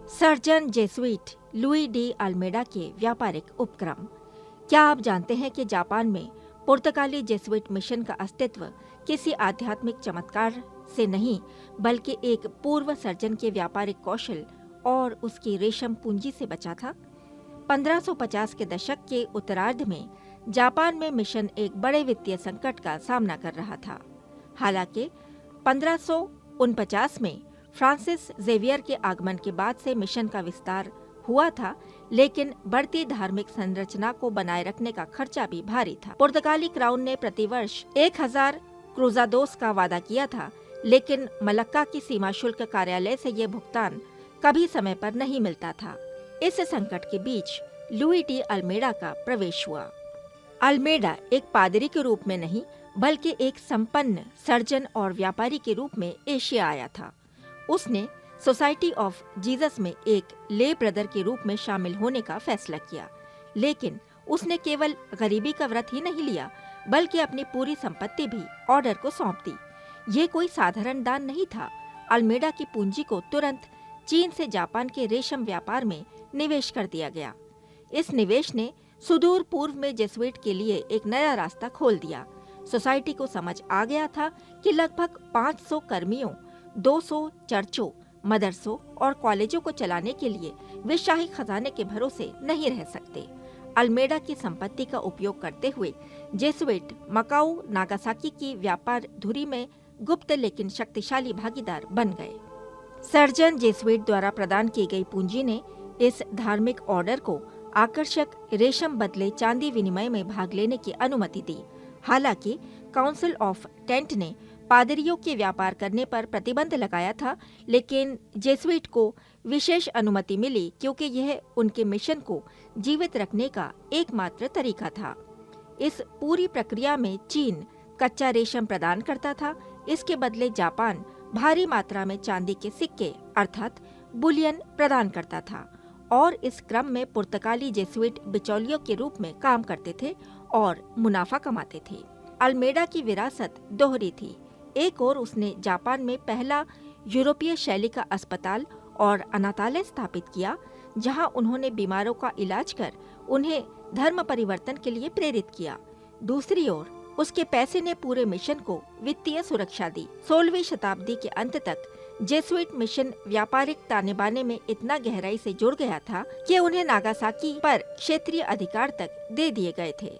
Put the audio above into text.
Surgeon Jesuit Luis de Almeida के व्यापारिक उपक्रम। क्या आप जानते हैं कि जापान में पुर्तगाली जेसुइट मिशन का अस्तित्व किसी आध्यात्मिक चमत्कार से नहीं बल्कि एक पूर्व सर्जन के व्यापारिक कौशल और उसकी रेशम पूंजी से बचा था। 1550 के दशक के उत्तरार्ध में जापान में मिशन एक बड़े वित्तीय संकट का सामना कर रहा था। हालांकि 1549 में फ्रांसिस जेवियर के आगमन के बाद से मिशन का विस्तार हुआ था, लेकिन बढ़ती धार्मिक संरचना को बनाए रखने का खर्चा भी भारी था। पुर्तगाली क्राउन ने प्रतिवर्ष 1000 क्रूजादोस का वादा किया था, लेकिन मलक्का की सीमा शुल्क कार्यालय से यह भुगतान कभी समय पर नहीं मिलता था। इस संकट के बीच लुई डी अल्मेडा का प्रवेश हुआ। अल्मेडा एक पादरी के रूप में नहीं बल्कि एक संपन्न सर्जन और व्यापारी के रूप में एशिया आया था। उसने सोसाइटी ऑफ जीसस में एक ले ब्रदर के रूप में शामिल होने का फैसला किया, लेकिन उसने केवल गरीबी का व्रत ही नहीं लिया बल्कि अपनी पूरी संपत्ति भी ऑर्डर को सौंप दी। ये कोई साधारण दान नहीं था। अल्मेडा की पूंजी को तुरंत चीन से जापान के रेशम व्यापार में निवेश कर दिया गया। इस निवेश ने सुदूर पूर्व में जेसुइट के लिए एक नया रास्ता खोल दिया। सोसाइटी को समझ आ गया था कि लगभग 500 कर्मियों, 200 चर्चों, मदरसों और कॉलेजों को चलाने के लिए वे शाही खजाने के भरोसे नहीं रह सकते। अल्मेडा की संपत्ति का उपयोग करते हुए जेसुइट मकाऊ नागासाकी की व्यापार धुरी में गुप्त लेकिन शक्तिशाली भागीदार बन गए। सर्जन जेसुइट द्वारा प्रदान की गई पूंजी ने इस धार्मिक ऑर्डर को आकर्षक रेशम बदले चांदी विनिमय में भाग लेने की अनुमति दी। हालांकि काउंसिल ऑफ टेंट ने पादरियों के व्यापार करने पर प्रतिबंध लगाया था, लेकिन जेसुइट को विशेष अनुमति मिली क्योंकि यह उनके मिशन को जीवित रखने का एकमात्र तरीका था। इस पूरी प्रक्रिया में चीन कच्चा रेशम प्रदान करता था, इसके बदले जापान भारी मात्रा में चांदी के सिक्के अर्थात बुलियन प्रदान करता था और इस क्रम में पुर्तगाली जेसुइट बिचौलियों के रूप में काम करते थे और मुनाफा कमाते थे। अल्मेडा की विरासत दोहरी थी। एक और उसने जापान में पहला यूरोपीय शैली का अस्पताल और अनाथालय स्थापित किया, जहां उन्होंने बीमारों का इलाज कर उन्हें धर्म परिवर्तन के लिए प्रेरित किया। दूसरी ओर उसके पैसे ने पूरे मिशन को वित्तीय सुरक्षा दी। 16वीं शताब्दी के अंत तक जेसुइट मिशन व्यापारिक ताने बाने में इतना गहराई से जुड़ गया था कि उन्हें नागासाकी पर क्षेत्रीय अधिकार तक दे दिए गए थे।